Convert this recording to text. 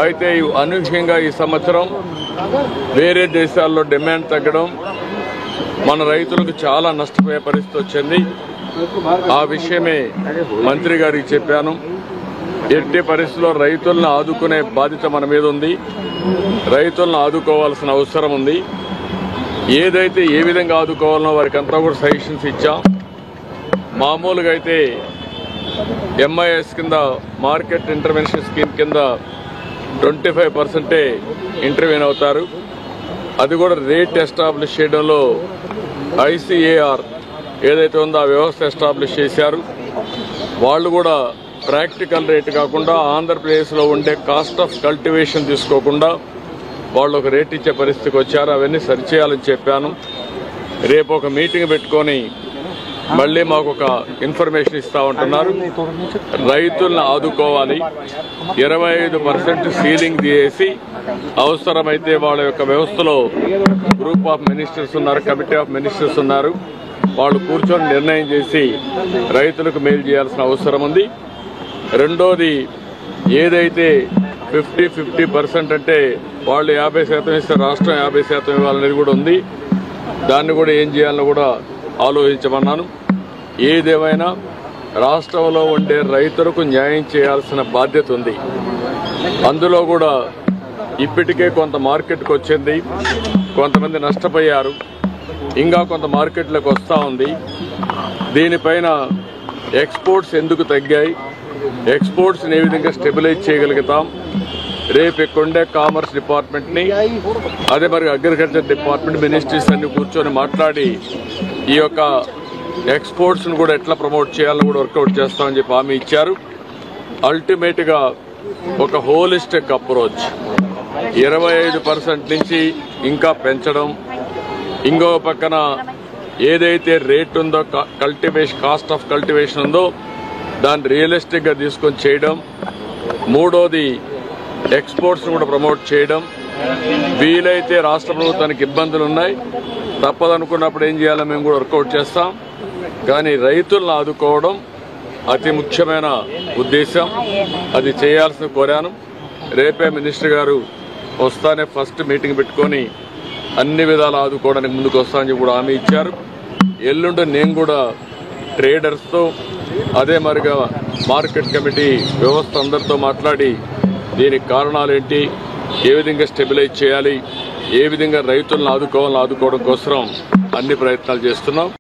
అయితే అనూహ్యంగా ఈ సంవత్సరం వేరే దేశాల్లో డిమాండ్ తగ్గడం మన రైతులకు చాలా నష్టపోయే పరిస్థితి వచ్చింది. ఆ విషయమే మంత్రి గారికి చెప్పాను. ఎట్టి పరిస్థితుల్లో రైతులను ఆదుకునే బాధ్యత మన మీద ఉంది. రైతులను ఆదుకోవాల్సిన అవసరం ఉంది. ఏదైతే ఏ విధంగా ఆదుకోవాలనో వారికి అంతా కూడా సజెషన్స్ ఇచ్చాం. మామూలుగా అయితే ఎంఐఎస్ కింద మార్కెట్ ఇంటర్వెన్షన్ స్కీమ్ కింద 25% ఇంటర్వ్యూన్ అవుతారు. అది కూడా రేట్ ఎస్టాబ్లిష్ చేయడంలో ఐసీఏఆర్ ఏదైతే ఉందో ఆ వ్యవస్థ ఎస్టాబ్లిష్ చేశారు. వాళ్ళు కూడా ప్రాక్టికల్ రేట్ కాకుండా ఆంధ్రప్రదేశ్లో ఉండే కాస్ట్ ఆఫ్ కల్టివేషన్ తీసుకోకుండా వాళ్ళు ఒక రేట్ ఇచ్చే పరిస్థితికి వచ్చారు. అవన్నీ సరిచేయాలని చెప్పాను. రేపు ఒక మీటింగ్ పెట్టుకొని మళ్ళీ మాకు ఒక ఇన్ఫర్మేషన్ ఇస్తా ఉంటున్నారు. రైతులను ఆదుకోవాలి. 25% సీలింగ్ చేసి అవసరమైతే వాళ్ళ యొక్క వ్యవస్థలో గ్రూప్ ఆఫ్ మినిస్టర్స్ ఉన్నారు, కమిటీ ఆఫ్ మినిస్టర్స్ ఉన్నారు. వాళ్ళు కూర్చొని నిర్ణయం చేసి రైతులకు మేలు చేయాల్సిన అవసరం ఉంది. రెండోది ఏదైతే 50% అంటే వాళ్ళు 50% ఇస్తే రాష్ట్రం 50% ఇవ్వాలనేది కూడా ఉంది. దాన్ని కూడా ఏం చేయాలో కూడా ఆలోచించమన్నాను. ఏదేమైనా రాష్ట్రంలో ఉండే రైతులకు న్యాయం చేయాల్సిన బాధ్యత ఉంది. అందులో కూడా ఇప్పటికే కొంత మార్కెట్కి వచ్చింది, కొంతమంది నష్టపోయారు, ఇంకా కొంత మార్కెట్లోకి వస్తూ ఉంది. దీనిపైన ఎక్స్పోర్ట్స్ ఎందుకు తగ్గాయి, ఎక్స్పోర్ట్స్ని ఏ విధంగా స్టెబిలైజ్ చేయగలుగుతాం, రేపు ఇక్కడుండే కామర్స్ డిపార్ట్మెంట్ని అదే మరి అగ్రికల్చర్ డిపార్ట్మెంట్ మినిస్ట్రీస్ అన్ని కూర్చొని మాట్లాడి ఈ యొక్క ఎక్స్పోర్ట్స్ను కూడా ఎట్లా ప్రమోట్ చేయాలని కూడా వర్కౌట్ చేస్తామని చెప్పి హామీ ఇచ్చారు. అల్టిమేట్గా ఒక హోలిస్టిక్ అప్రోచ్ 25% నుంచి ఇంకా పెంచడం, ఇంకో పక్కన ఏదైతే రేట్ ఉందో కాస్ట్ ఆఫ్ కల్టివేషన్ ఉందో దాన్ని రియలిస్టిక్గా తీసుకొని చేయడం, మూడోది ఎక్స్పోర్ట్స్ కూడా ప్రమోట్ చేయడం. వీలైతే రాష్ట్ర ప్రభుత్వానికి ఇబ్బందులు ఉన్నాయి, తప్పదనుకున్నప్పుడు ఏం చేయాలో మేము కూడా వర్కౌట్ చేస్తాం. కానీ రైతులను ఆదుకోవడం అతి ముఖ్యమైన ఉద్దేశం. అది చేయాల్సిన కోరాను. రేపే మినిస్టర్ గారు వస్తానే ఫస్ట్ మీటింగ్ పెట్టుకొని అన్ని విధాలు ఆదుకోవడానికి ముందుకు వస్తానని కూడా హామీ ఇచ్చారు. ఎల్లుండి నేను కూడా ట్రేడర్స్తో అదే మరిగా మార్కెట్ కమిటీ వ్యవస్థ అందరితో మాట్లాడి దీనికి కారణాలేంటి, ఏ విధంగా స్టెబిలైజ్ చేయాలి, ఏ విధంగా రైతులను ఆదుకోవడం కోసం అన్ని ప్రయత్నాలు చేస్తున్నాం.